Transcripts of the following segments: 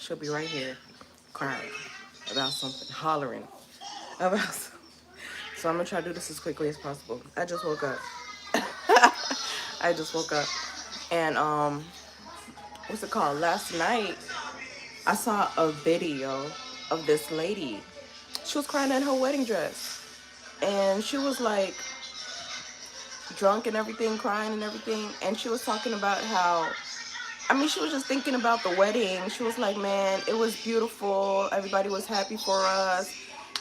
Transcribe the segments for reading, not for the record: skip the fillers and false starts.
she'll be right here crying about something, hollering about something. So I'm gonna try to do this as quickly as possible. I just woke up. I just woke up. And what's it called? Last night I saw a video of this lady. She was crying in her wedding dress. And she was like drunk and everything, crying and everything. And she was talking about how, I mean, she was just thinking about the wedding. She was like, man, it was beautiful. Everybody was happy for us.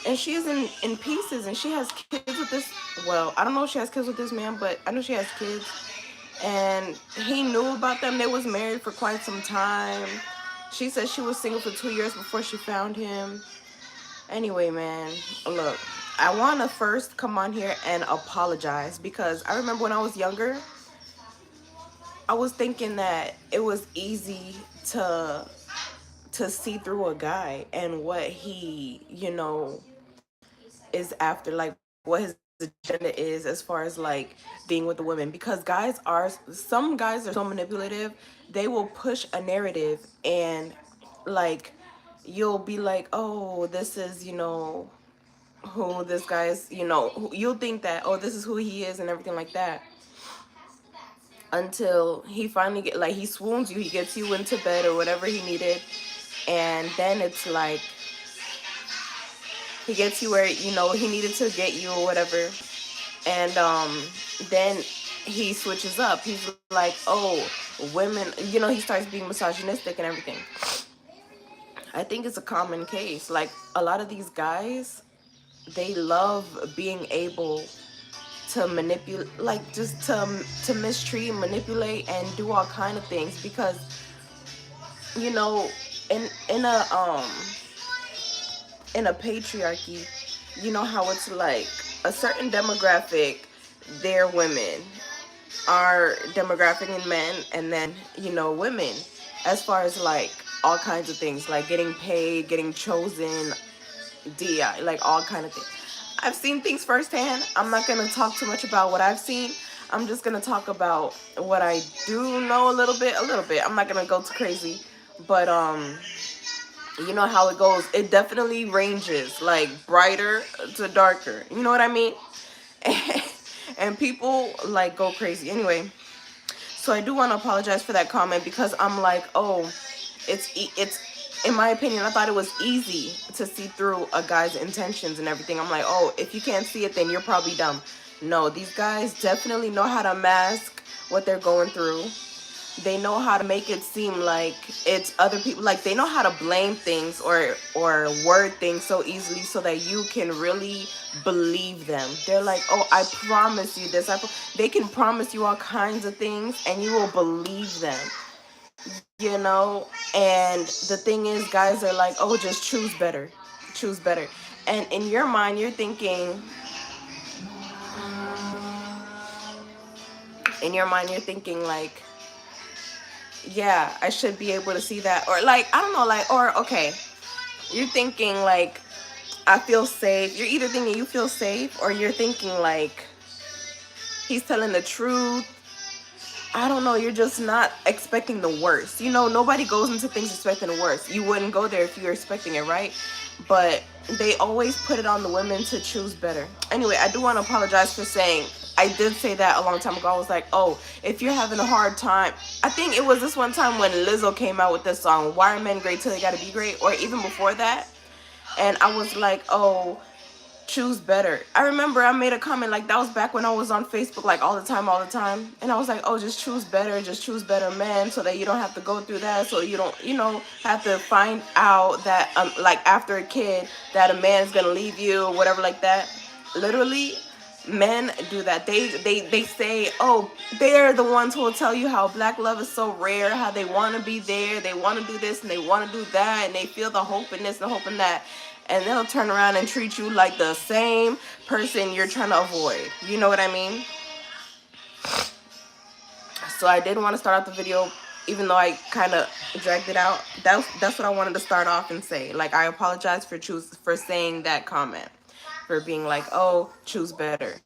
And she's in pieces, and she has kids with this. Well, I don't know if she has kids with this man, but I know she has kids. And he knew about them. They was married for quite some time. She said she was single for 2 years before she found him. Anyway, man, look, I want to first come on here and apologize because I remember when I was younger, I was thinking that it was easy to see through a guy and what he, is after, like what his agenda is as far as like being with the women, because some guys are so manipulative. They will push a narrative, and like you'll be like, oh, this is, who this guy's, you'll think that, oh, this is who he is and everything like that, until he finally he swoons you, he gets you into bed or whatever he needed, and then it's like he gets you where, he needed to get you or whatever. And then he switches up. He's like, oh, women, he starts being misogynistic and everything. I think it's a common case. Like, a lot of these guys, they love being able to manipulate, like, just to mistreat, manipulate, and do all kind of things, because, you know in a patriarchy, you know how it's like a certain demographic, they're women, our demographic in men, and then, women, as far as like all kinds of things, like getting paid, getting chosen, DI, like all kind of things. I've seen things firsthand. I'm not gonna talk too much about what I've seen. I'm just gonna talk about what I do know a little bit. I'm not gonna go too crazy, but you know how it goes. It definitely ranges, like brighter to darker. You know what I mean? And people like go crazy. Anyway, so I do want to apologize for that comment, because I'm like, oh, it's in my opinion, I thought it was easy to see through a guy's intentions and everything. I'm like, oh, if you can't see it, then you're probably dumb. No, these guys definitely know how to mask what they're going through. They know how to make it seem like it's other people. Like, they know how to blame things or word things so easily so that you can really believe them. They're like, oh, I promise you this. They can promise you all kinds of things and you will believe them. And the thing is, guys are like, oh, just choose better. Choose better. And in your mind, you're thinking like, yeah, I should be able to see that. Or like, I don't know, like, or okay, you're thinking like, I feel safe. You're either thinking you feel safe, or you're thinking like, he's telling the truth. I don't know, you're just not expecting the worst. Nobody goes into things expecting the worst. You wouldn't go there if you were expecting it, right? But they always put it on the women to choose better. Anyway, I do want to apologize for saying, I did say that a long time ago. I was like, oh, if you're having a hard time, I think it was this one time when Lizzo came out with this song, Why Are Men Great Till They Gotta Be Great? Or even before that. And I was like, oh, choose better. I remember I made a comment, like, that was back when I was on Facebook, like, all the time. And I was like, oh, just choose better men, so that you don't have to go through that, so you don't, have to find out that, like, after a kid, that a man's gonna leave you, or whatever like that. Literally, men do that. They say, oh, they're the ones who will tell you how black love is so rare, how they want to be there, they want to do this, and they want to do that, and they feel the hope in this and the hope in that. And they'll turn around and treat you like the same person you're trying to avoid. You know what I mean? So I did want to start out the video, even though I kind of dragged it out. That's what I wanted to start off and say. Like, I apologize for saying that comment, for being like, oh, choose better.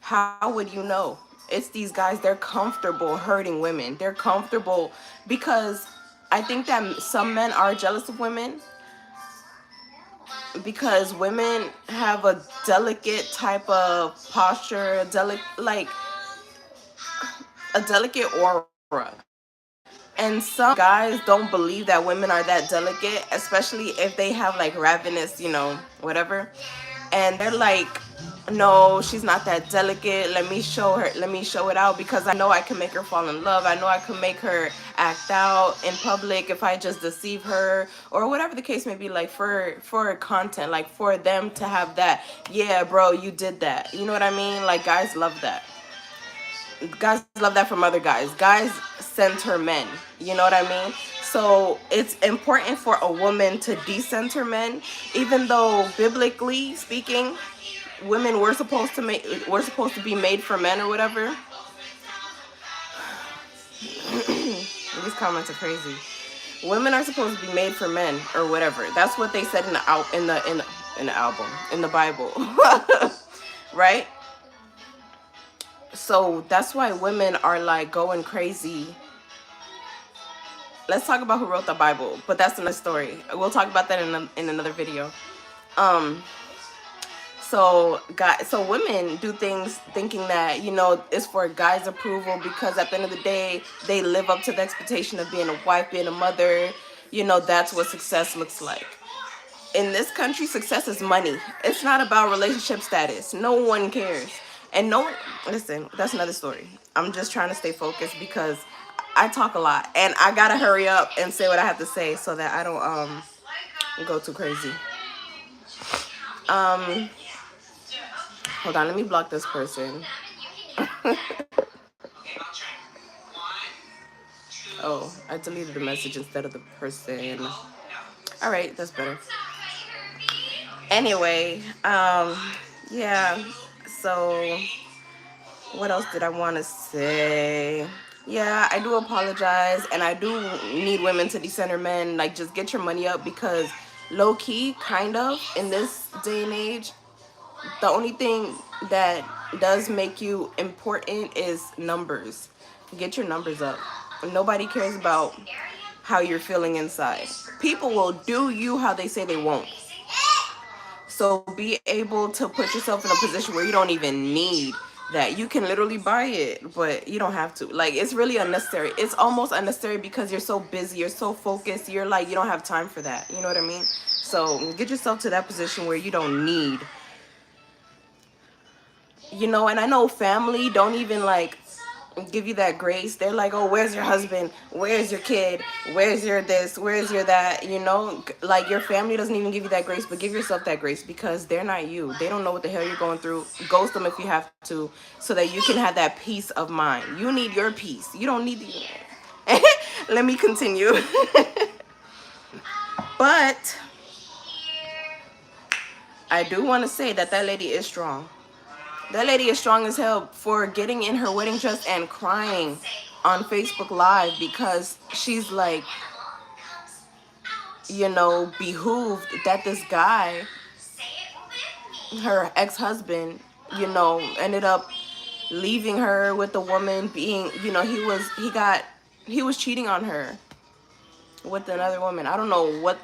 How would you know? It's these guys, they're comfortable hurting women. They're comfortable because I think that some men are jealous of women because women have a delicate type of posture, a delicate aura. And some guys don't believe that women are that delicate, especially if they have like ravenous, whatever. And they're like, no, she's not that delicate. Let me show her, let me show it out because I know I can make her fall in love. I know I can make her act out in public if I just deceive her or whatever the case may be, like for content, like for them to have that, yeah, bro, you did that. You know what I mean? Like guys love that. Guys love that from other guys. Guys center men. You know what I mean? So it's important for a woman to decenter men, even though biblically speaking, women were supposed to be made for men or whatever. These comments are crazy. Women are supposed to be made for men or whatever. That's what they said in the album, in the Bible. Right? So that's why women are like going crazy. Let's talk about who wrote the Bible, but that's another story. We'll talk about that in another video. So women do things thinking that, it's for guys' approval because at the end of the day, they live up to the expectation of being a wife, being a mother. That's what success looks like. In this country, success is money. It's not about relationship status. No one cares. And listen, that's another story. I'm just trying to stay focused because I talk a lot and I gotta hurry up and say what I have to say so that I don't go too crazy. Hold on, let me block this person. Oh, I deleted the message instead of the person. All right, that's better. Anyway, yeah, so what else did I want to say? Yeah, I do apologize, and I do need women to decenter men. Like, just get your money up because low-key, kind of, in this day and age, the only thing that does make you important is numbers. Get your numbers up. Nobody cares about how you're feeling inside. People will do you how they say they won't. So be able to put yourself in a position where you don't even need that. You can literally buy it, but you don't have to. Like, it's really unnecessary. It's almost unnecessary because you're so busy, you're so focused, you're like, you don't have time for that. You know what I mean? So get yourself to that position where you don't need, and I know family don't even like give you that grace. They're like, oh, where's your husband? Where's your kid? Where's your this? Where's your that? Like your family doesn't even give you that grace, but give yourself that grace because they're not you. They don't know what the hell you're going through. Ghost them if you have to so that you can have that peace of mind. You need your peace. You don't need the... Let me continue. But I do want to say that lady is strong. That lady is strong as hell for getting in her wedding dress and crying on Facebook Live because she's like, behooved that this guy, her ex-husband, ended up leaving her with the woman being, he was cheating on her with another woman. I don't know what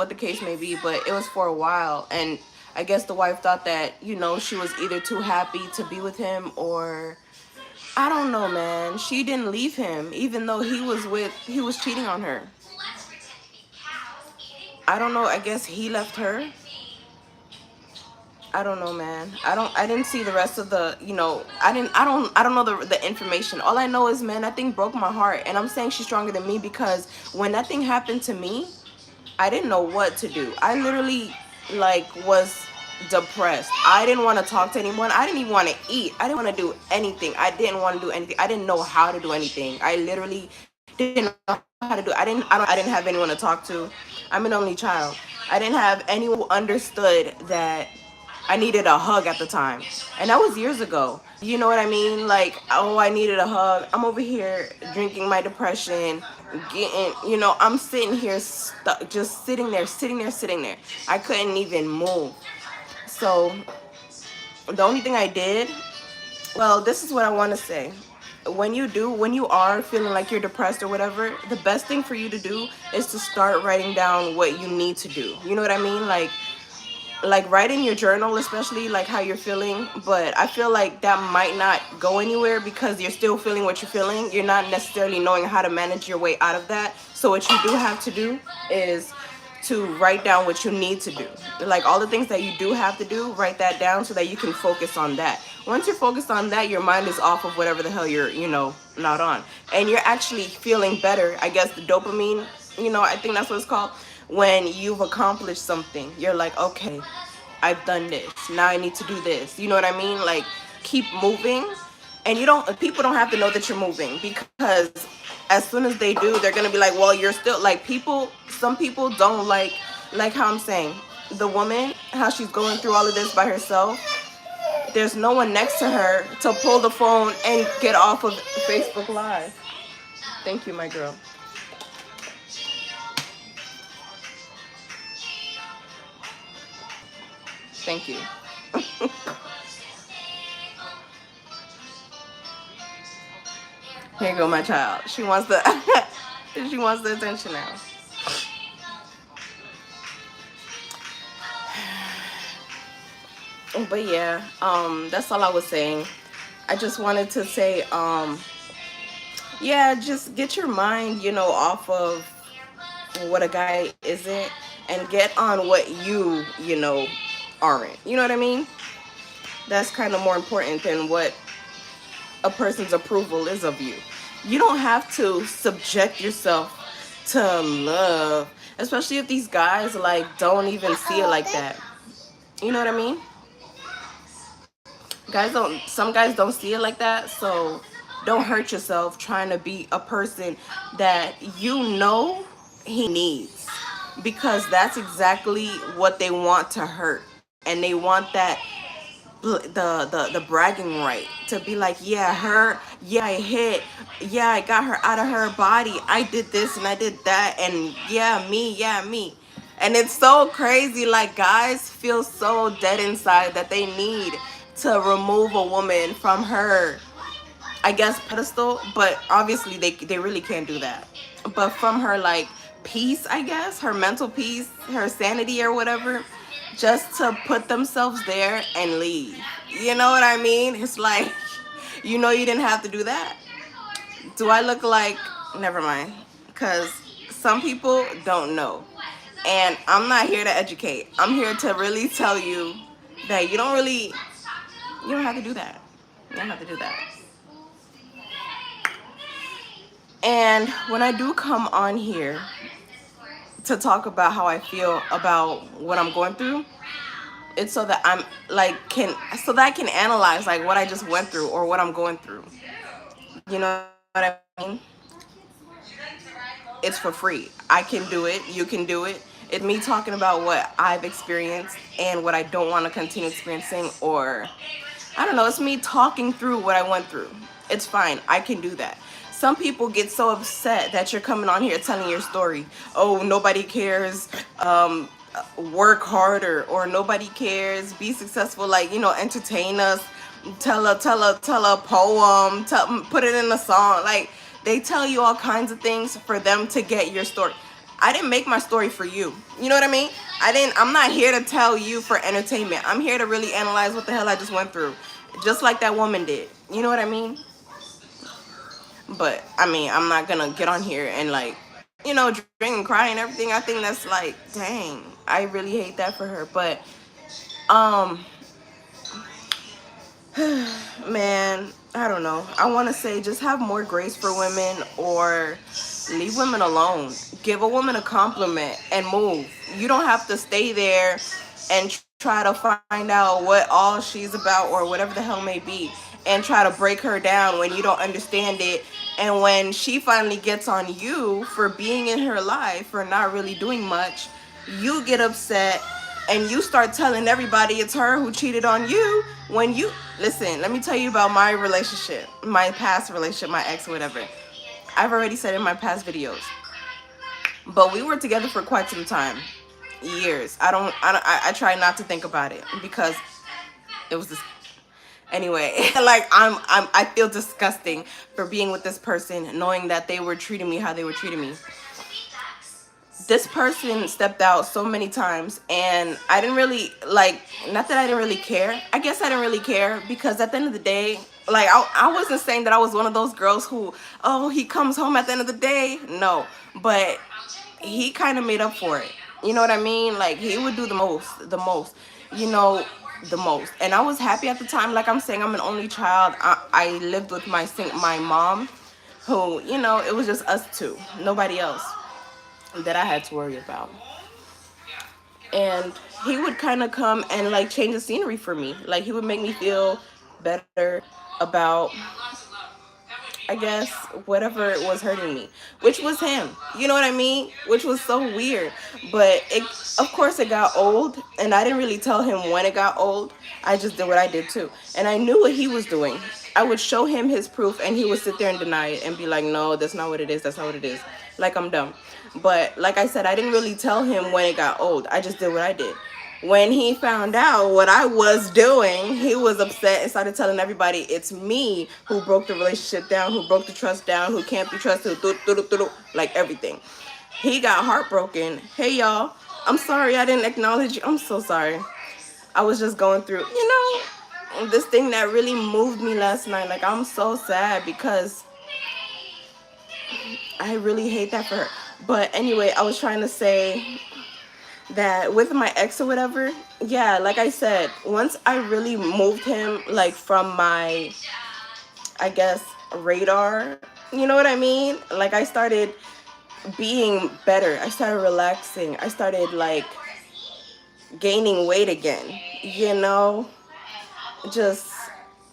the case may be, but it was for a while. And I guess the wife thought that, she was either too happy to be with him or I don't know, man. She didn't leave him even though he was cheating on her. I don't know. I guess he left her. I don't know, man. I didn't see the rest of the, I don't know the information. All I know is, man, that thing broke my heart. And I'm saying she's stronger than me because when that thing happened to me, I didn't know what to do. I literally was depressed. I didn't want to talk to anyone. I didn't even want to eat. I didn't want to do anything. I didn't want to do anything. I didn't know how to do anything. I literally didn't know how to do. I didn't have anyone to talk to. I'm an only child. I didn't have anyone who understood that I needed a hug at the time. And that was years ago. You know what I mean? Like, oh, I needed a hug. I'm over here drinking my depression, I'm sitting here stuck, just sitting there. I couldn't even move. So the only thing I did, well, this is what I want to say. when you are feeling like you're depressed or whatever, the best thing for you to do is to start writing down what you need to do. You know what I mean? Like write in your journal, especially like how you're feeling. But I feel like that might not go anywhere because you're still feeling what you're feeling. You're not necessarily knowing how to manage your way out of that. So what you do have to do is to write down what you need to do, like all the things that you do have to do. Write that down so that you can focus on that. Once you're focused on that, your mind is off of whatever the hell you're, not on, and you're actually feeling better. I guess the dopamine, I think that's what it's called. When you've accomplished something, you're like, okay, I've done this, now I need to do this. You know what I mean? Like, keep moving. And people don't have to know that you're moving, because as soon as they do, they're gonna be like, well, you're still like, some people don't like how I'm saying, the woman, how she's going through all of this by herself. There's no one next to her to pull the phone and get off of Facebook Live. Thank you, my girl. Thank you. Here you go, my child. She wants the she wants the attention now. But yeah, that's all I was saying. I just wanted to say, yeah, just get your mind, off of what a guy isn't, and get on what you aren't. You know what I mean? That's kind of more important than what a person's approval is of you. You don't have to subject yourself to love, especially if these guys like don't even see it like that. You know what I mean? Some guys don't see it like that, so don't hurt yourself trying to be a person that he needs, because that's exactly what they want to hurt. And they want that, the bragging right, to be like, yeah, her, yeah, I hit, yeah, I got her out of her body, I did this and I did that, and yeah, me. And it's so crazy, like, guys feel so dead inside that they need to remove a woman from her, I guess, pedestal. But obviously they really can't do that. But from her, like, peace, I guess, her mental peace, her sanity or whatever, just to put themselves there and leave. You know what I mean? It's like, you didn't have to do that. Do I look like, never mind, because some people don't know. And I'm not here to educate. I'm here to really tell you that you don't have to do that. You don't have to do that. And when I do come on here to talk about how I feel about what I'm going through, it's so that I'm like, so that I can analyze like what I just went through or what I'm going through. You know what I mean? It's for free. I can do it. You can do it. It's me talking about what I've experienced and what I don't want to continue experiencing, or I don't know. It's me talking through what I went through. It's fine. I can do that. Some people get so upset that you're coming on here telling your story. Oh, nobody cares. Work harder, or nobody cares. Be successful. Like, entertain us. Tell a poem. Put it in a song. Like, they tell you all kinds of things for them to get your story. I didn't make my story for you. You know what I mean? I'm not here to tell you for entertainment. I'm here to really analyze what the hell I just went through. Just like that woman did. You know what I mean? But I mean, I'm not gonna get on here and like, drink and cry and everything. I think that's like, dang, I really hate that for her. But man, I don't know. I want to say just have more grace for women, or leave women alone. Give a woman a compliment and move. You don't have to stay there and try to find out what all she's about or whatever the hell may be, and try to break her down when you don't understand it. And when she finally gets on you for being in her life, for not really doing much, you get upset and you start telling everybody it's her who cheated on you. When you listen, let me tell you about my relationship, my past relationship, my ex, whatever. I've already said in my past videos, but we were together for quite some time, years. I try not to think about it because it was this. Anyway, like I feel disgusting for being with this person, knowing that they were treating me how they were treating me. This person stepped out so many times, and I didn't really like, not that I didn't really care, I guess I didn't really care, because at the end of the day, like I wasn't saying that I was one of those girls who, oh, he comes home at the end of the day. No, but he kind of made up for it, you know what I mean? Like, he would do the most, you know, the most. And I was happy at the time. Like I'm saying, I'm an only child. I lived with my mom, who, you know, it was just us two, nobody else that I had to worry about. And he would kind of come and like change the scenery for me. Like, he would make me feel better about, I guess, whatever it was hurting me, which was him. You know what I mean? Which was so weird. But it, of course, it got old, and I didn't really tell him when it got old. I just did what I did too. And I knew what he was doing. I would show him his proof, and he would sit there and deny it and be like, no, that's not what it is. That's not what it is. Like, I'm dumb. But like I said, I didn't really tell him when it got old. I just did what I did. When he found out what I was doing, he was upset and started telling everybody it's me who broke the relationship down, who broke the trust down, who can't be trusted, like everything. He got heartbroken. Hey, y'all, I'm sorry I didn't acknowledge you. I'm so sorry. I was just going through, this thing that really moved me last night. Like, I'm so sad because I really hate that for her. But anyway, I was trying to say that with my ex or whatever, yeah, like I said, once I really moved him, like, from my, I guess, radar, you know what I mean? Like, I started being better. I started relaxing. I started, like, gaining weight again, just,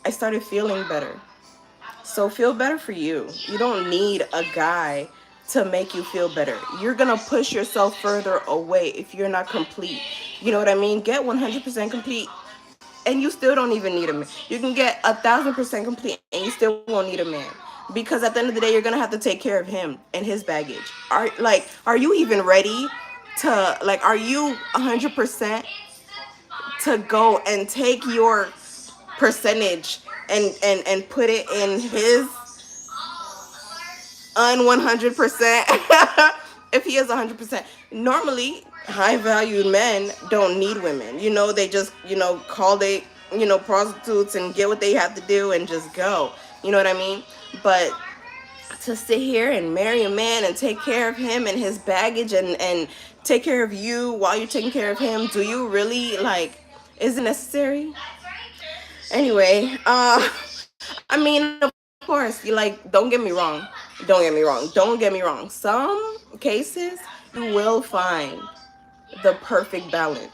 I started feeling better. So feel better for you. You don't need a guy to make you feel better. You're gonna push yourself further away if you're not complete. You know what I mean? Get 100% complete, and you still don't even need a man. You can get 1,000% complete, and you still won't need a man. Because at the end of the day, you're gonna have to take care of him and his baggage. Are you even ready to, like, are you 100% to go and take your percentage and put it in his 100%? If he is 100%, normally high valued men don't need women. They just, call they, prostitutes and get what they have to do and just go. You know what I mean? But to sit here and marry a man and take care of him and his baggage and take care of you while you're taking care of him, do you really, like, is it necessary? Anyway, I mean, of course, you, like, don't get me wrong. Some cases you will find the perfect balance.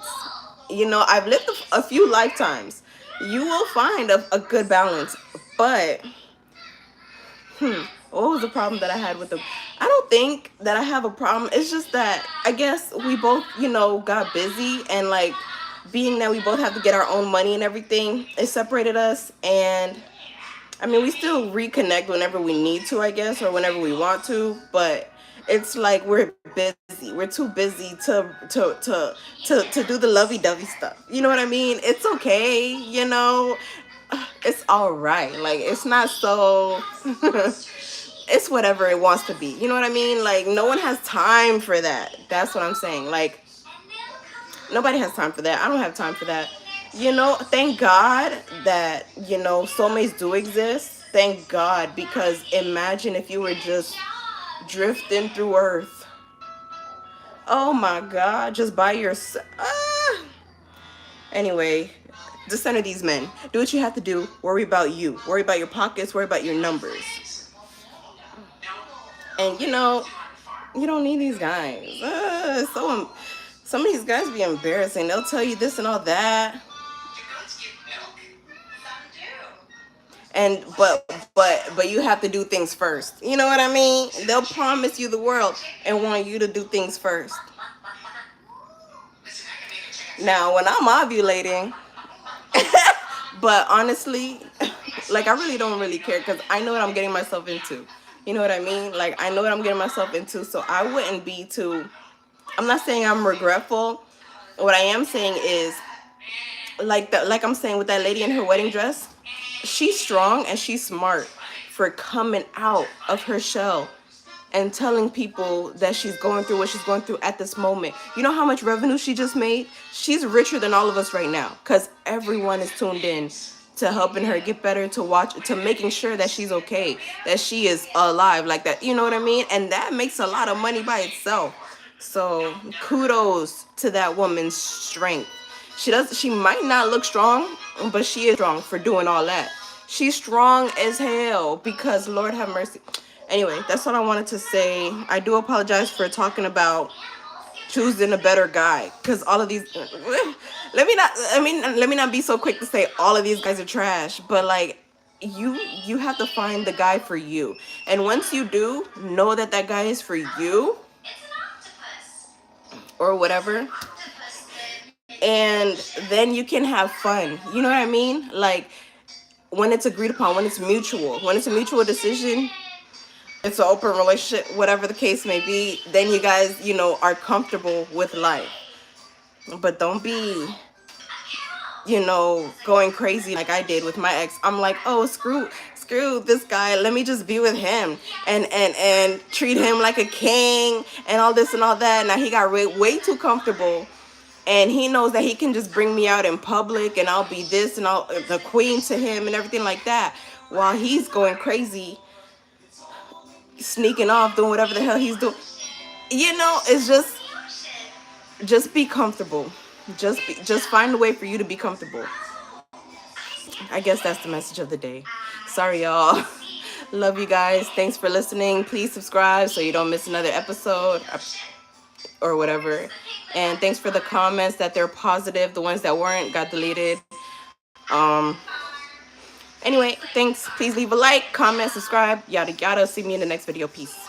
I've lived a few lifetimes. You will find a good balance. But what was the problem that I had with them? I don't think that I have a problem. It's just that I guess we both, got busy, and, like, being that we both have to get our own money and everything, it separated us. And I mean, we still reconnect whenever we need to, I guess, or whenever we want to, but it's like we're busy. We're too busy to do the lovey-dovey stuff. You know what I mean? It's okay, it's all right. Like, it's not so it's whatever it wants to be. You know what I mean? Like, no one has time for that. That's what I'm saying. Like, nobody has time for that. I don't have time for that. Thank God that, soulmates do exist. Thank God, because imagine if you were just drifting through Earth. Oh my God, just by yourself. Anyway, just center these men. Do what you have to do. Worry about you. Worry about your pockets. Worry about your numbers. And, you don't need these guys. Some of these guys be embarrassing. They'll tell you this and all that. And but you have to do things first. You know what I mean? They'll promise you the world and want you to do things first. Now, when I'm ovulating, but honestly, like, I really don't really care, because I know what I'm getting myself into. You know what I mean? Like, I know what I'm getting myself into, so I wouldn't be too. I'm not saying I'm regretful. What I am saying is, like I'm saying with that lady in her wedding dress, she's strong and she's smart for coming out of her shell and telling people that she's going through what she's going through at this moment. You know how much revenue she just made? She's richer than all of us right now because everyone is tuned in to helping her get better, to watch, to making sure that she's okay, that she is alive, like that. You know what I mean? And that makes a lot of money by itself. So kudos to that woman's strength. She might not look strong, but she is strong for doing all that. She's strong as hell because Lord have mercy. Anyway, that's what I wanted to say. I do apologize for talking about choosing a better guy because all of these let me not be so quick to say all of these guys are trash, but like you have to find the guy for you. And once you do know that that guy is for you or whatever, and then you can have fun. You know what I mean? Like when it's agreed upon, when it's mutual, when it's a mutual decision, it's an open relationship, whatever the case may be, then you guys, you know, are comfortable with life. But don't be, you know, going crazy like I did with my ex. I'm like, oh, screw this guy. Let me just be with him and treat him like a king and all this and all that. Now he got way too comfortable, and he knows that he can just bring me out in public and I'll be this and I'll the queen to him and everything like that, while he's going crazy, sneaking off, doing whatever the hell he's doing. You know, it's just be comfortable. Just find a way for you to be comfortable. I guess that's the message of the day. Sorry, y'all. Love you guys. Thanks for listening. Please subscribe so you don't miss another episode or whatever. And thanks for the comments that they're positive. The ones that weren't got deleted. Anyway, thanks. Please leave a like, comment, subscribe, yada yada. See me in the next video. Peace.